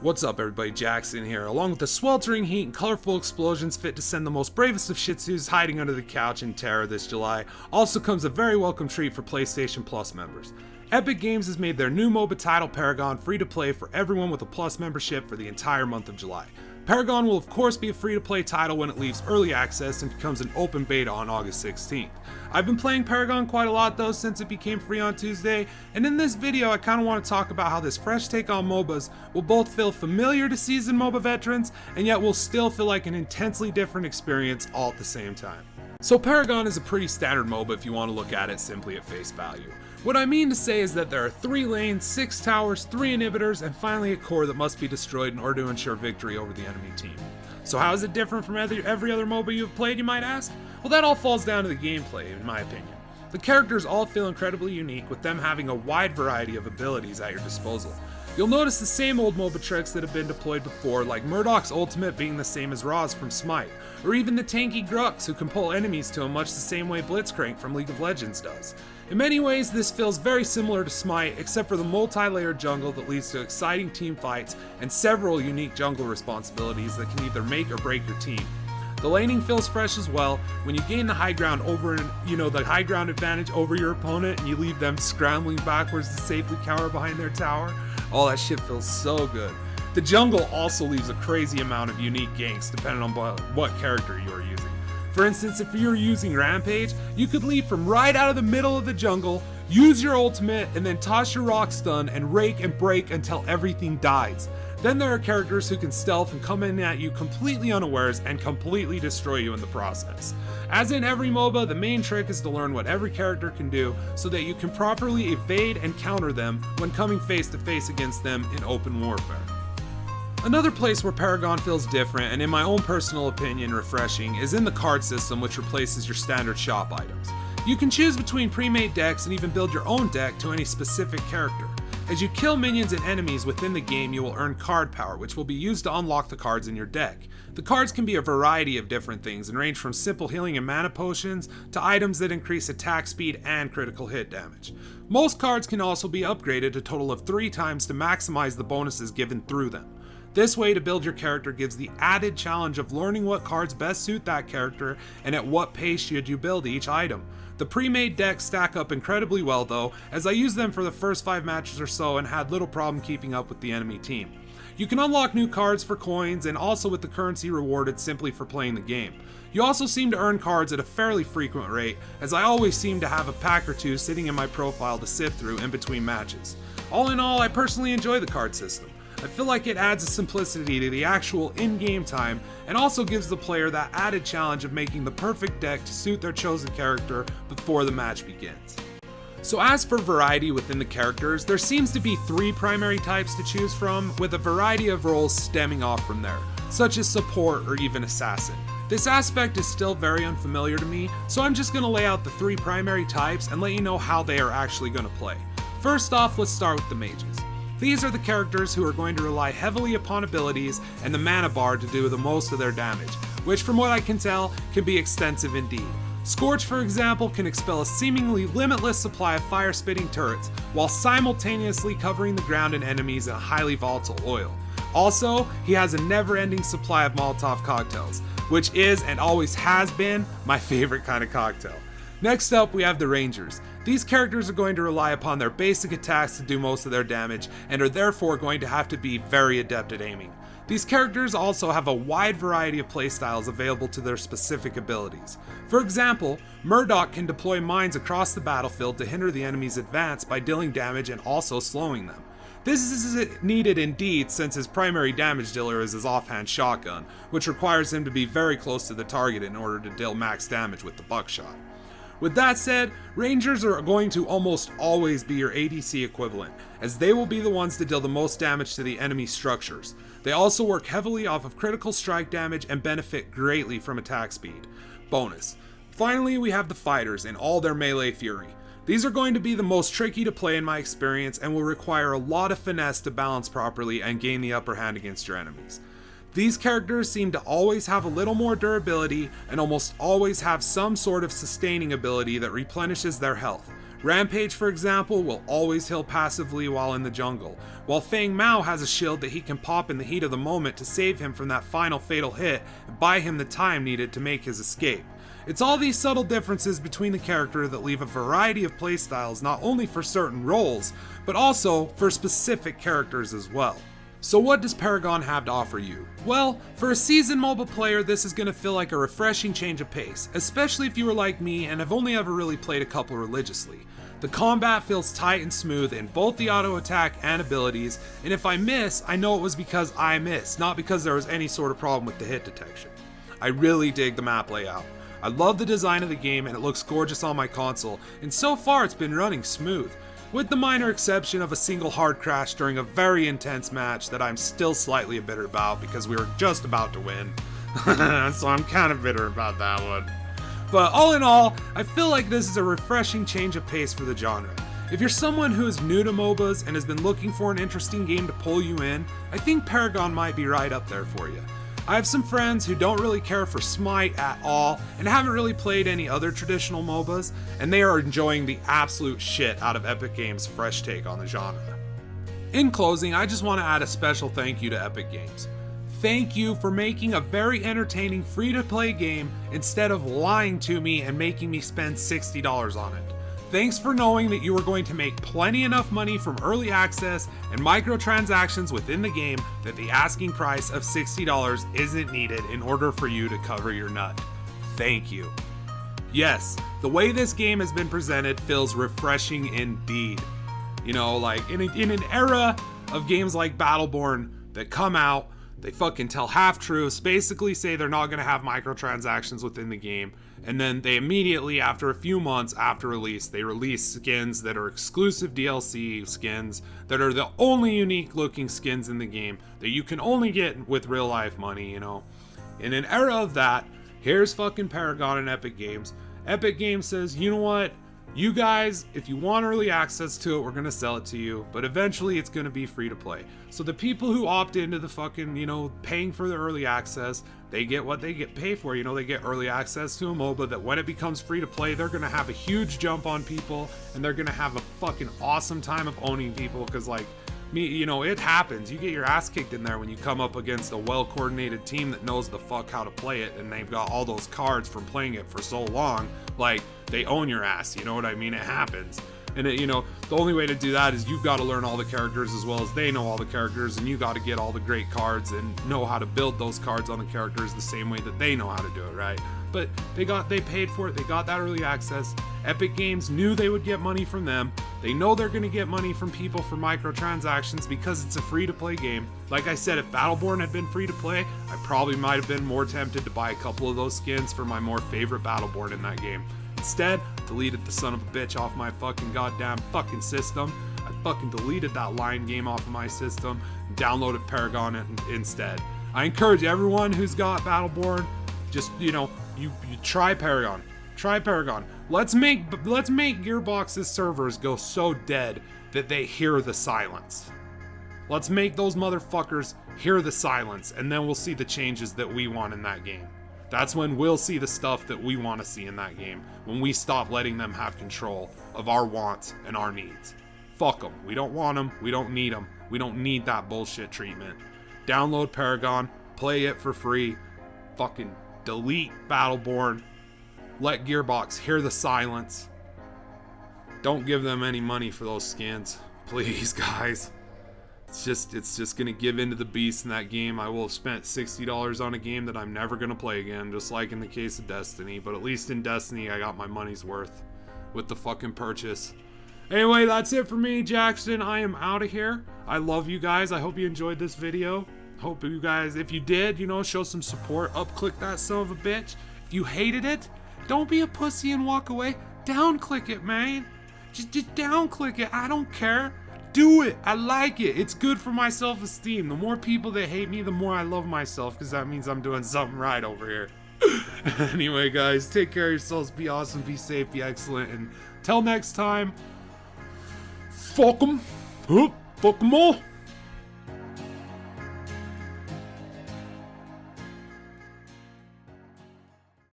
What's up everybody, Jaxxsin here. Along with the sweltering heat and colorful explosions fit to send the most bravest of Shih Tzus hiding under the couch in terror this July, also comes a very welcome treat for PlayStation Plus members. Epic Games has made their new MOBA title Paragon free to play for everyone with a Plus membership for the entire month of July. Paragon will of course be a free to play title when it leaves early access and becomes an open beta on August 16th. I've been playing Paragon quite a lot though since it became free on Tuesday, and in this video I kind of want to talk about how this fresh take on MOBAs will both feel familiar to seasoned MOBA veterans and yet will still feel like an intensely different experience all at the same time. So Paragon is a pretty standard MOBA if you want to look at it simply at face value. What I mean to say is that there are 3 lanes, 6 towers, 3 inhibitors, and finally a core that must be destroyed in order to ensure victory over the enemy team. So how is it different from every other MOBA you've played, you might ask? Well, that all falls down to the gameplay, in my opinion. The characters all feel incredibly unique, with them having a wide variety of abilities at your disposal. You'll notice the same old MOBA tricks that have been deployed before, like Murdoch's ultimate being the same as Ra's from Smite, or even the tanky Grux who can pull enemies to him much the same way Blitzcrank from League of Legends does. In many ways, this feels very similar to Smite, except for the multi-layered jungle that leads to exciting team fights and several unique jungle responsibilities that can either make or break your team. The laning feels fresh as well when you gain the high ground the high ground advantage over your opponent and you leave them scrambling backwards to safely cower behind their tower. All that shit feels so good. The jungle also leaves a crazy amount of unique ganks depending on what character you are using. For instance, if you're using Rampage, you could leap from right out of the middle of the jungle, use your ultimate, and then toss your rock stun and rake and break until everything dies. Then there are characters who can stealth and come in at you completely unawares and completely destroy you in the process. As in every MOBA, the main trick is to learn what every character can do so that you can properly evade and counter them when coming face to face against them in open warfare. Another place where Paragon feels different, and in my own personal opinion refreshing, is in the card system, which replaces your standard shop items. You can choose between pre-made decks and even build your own deck to any specific character. As you kill minions and enemies within the game, you will earn card power, which will be used to unlock the cards in your deck. The cards can be a variety of different things and range from simple healing and mana potions to items that increase attack speed and critical hit damage. Most cards can also be upgraded a total of 3 times to maximize the bonuses given through them. This way to build your character gives the added challenge of learning what cards best suit that character and at what pace should you build each item. The pre-made decks stack up incredibly well though, as I used them for the first 5 matches or so and had little problem keeping up with the enemy team. You can unlock new cards for coins and also with the currency rewarded simply for playing the game. You also seem to earn cards at a fairly frequent rate, as I always seem to have a pack or 2 sitting in my profile to sift through in between matches. All in all, I personally enjoy the card system. I feel like it adds a simplicity to the actual in-game time and also gives the player that added challenge of making the perfect deck to suit their chosen character before the match begins. So as for variety within the characters, there seems to be 3 primary types to choose from, with a variety of roles stemming off from there, such as support or even assassin. This aspect is still very unfamiliar to me, so I'm just going to lay out the 3 primary types and let you know how they are actually going to play. First off, let's start with the mages. These are the characters who are going to rely heavily upon abilities and the mana bar to do the most of their damage, which from what I can tell can be extensive indeed. Scorch, for example, can expel a seemingly limitless supply of fire-spitting turrets while simultaneously covering the ground and enemies in a highly volatile oil. Also, he has a never-ending supply of Molotov cocktails, which is and always has been my favorite kind of cocktail. Next up, we have the Rangers. These characters are going to rely upon their basic attacks to do most of their damage and are therefore going to have to be very adept at aiming. These characters also have a wide variety of playstyles available to their specific abilities. For example, Murdoch can deploy mines across the battlefield to hinder the enemy's advance by dealing damage and also slowing them. This is needed indeed since his primary damage dealer is his offhand shotgun, which requires him to be very close to the target in order to deal max damage with the buckshot. With that said, Rangers are going to almost always be your ADC equivalent, as they will be the ones to deal the most damage to the enemy structures. They also work heavily off of critical strike damage and benefit greatly from attack speed. Bonus. Finally, we have the Fighters in all their melee fury. These are going to be the most tricky to play in my experience and will require a lot of finesse to balance properly and gain the upper hand against your enemies. These characters seem to always have a little more durability and almost always have some sort of sustaining ability that replenishes their health. Rampage, for example, will always heal passively while in the jungle, while Fang Mao has a shield that he can pop in the heat of the moment to save him from that final fatal hit and buy him the time needed to make his escape. It's all these subtle differences between the character that leave a variety of playstyles not only for certain roles, but also for specific characters as well. So what does Paragon have to offer you? Well, for a seasoned MOBA player, this is going to feel like a refreshing change of pace, especially if you were like me and have only ever really played a couple religiously. The combat feels tight and smooth in both the auto attack and abilities, and if I miss, I know it was because I missed, not because there was any sort of problem with the hit detection. I really dig the map layout. I love the design of the game and it looks gorgeous on my console, and so far it's been running smooth, with the minor exception of a single hard crash during a very intense match that I'm still slightly bitter about because we were just about to win. So I'm kind of bitter about that one. But all in all, I feel like this is a refreshing change of pace for the genre. If you're someone who is new to MOBAs and has been looking for an interesting game to pull you in, I think Paragon might be right up there for you. I have some friends who don't really care for Smite at all and haven't really played any other traditional MOBAs, and they are enjoying the absolute shit out of Epic Games' fresh take on the genre. In closing, I just want to add a special thank you to Epic Games. Thank you for making a very entertaining free-to-play game instead of lying to me and making me spend $60 on it. Thanks for knowing that you are going to make plenty enough money from early access and microtransactions within the game that the asking price of $60 isn't needed in order for you to cover your nut. Thank you. Yes, the way this game has been presented feels refreshing indeed. You know, like in an era of games like Battleborn that come out, they fucking tell half-truths, basically say they're not going to have microtransactions within the game, and then they immediately, after a few months after release, they release skins that are exclusive DLC skins, that are the only unique-looking skins in the game, that you can only get with real-life money, you know? In an era of that, here's fucking Paragon and Epic Games. Epic Games says, you know what? You guys, if you want early access to it, we're going to sell it to you, but eventually it's going to be free to play. So the people who opt into the fucking, you know, paying for the early access, they get what they get paid for. You know, they get early access to a MOBA that when it becomes free to play, they're going to have a huge jump on people, and they're going to have a fucking awesome time of owning people, because like, me, you know, it happens. You get your ass kicked in there when you come up against a well-coordinated team that knows the fuck how to play it, and they've got all those cards from playing it for so long. Like, they own your ass, you know what I mean? It happens. And it, you know, the only way to do that is you've got to learn all the characters as well as they know all the characters, and you got to get all the great cards and know how to build those cards on the characters the same way that they know how to do it, right? But they paid for it, they got that early access. Epic Games knew they would get money from them. They know they're going to get money from people for microtransactions because it's a free-to-play game. Like I said, if Battleborn had been free-to-play, I probably might have been more tempted to buy a couple of those skins for my more favorite Battleborn in that game. Instead, deleted the son of a bitch off my fucking goddamn fucking system. I fucking deleted that line game off of my system and downloaded Paragon instead. I encourage everyone who's got Battleborn, just, you know, you try Paragon. Try Paragon. Let's make Gearbox's servers go so dead that they hear the silence. Let's make those motherfuckers hear the silence, and then we'll see the changes that we want in that game. That's when we'll see the stuff that we want to see in that game, when we stop letting them have control of our wants and our needs. Fuck them. We don't want them. We don't need them. We don't need that bullshit treatment. Download Paragon. Play it for free. Fucking delete Battleborn. Let Gearbox hear the silence. Don't give them any money for those skins. Please, guys. It's just gonna give into the beast in that game. I will have spent $60 on a game that I'm never gonna play again, just like in the case of Destiny. But at least in Destiny, I got my money's worth with the fucking purchase. Anyway, that's it for me, Jaxxsin. I am out of here. I love you guys. I hope you enjoyed this video. Hope you guys, if you did, you know, show some support. Up-click that son of a bitch. If you hated it, don't be a pussy and walk away. Down-click it, man. Just down-click it. I don't care. Do it. I like it. It's good for my self-esteem. The more people that hate me, the more I love myself, because that means I'm doing something right over here. Anyway, guys, take care of yourselves. Be awesome. Be safe. Be excellent. And till next time, fuck 'em. Fuck 'em all.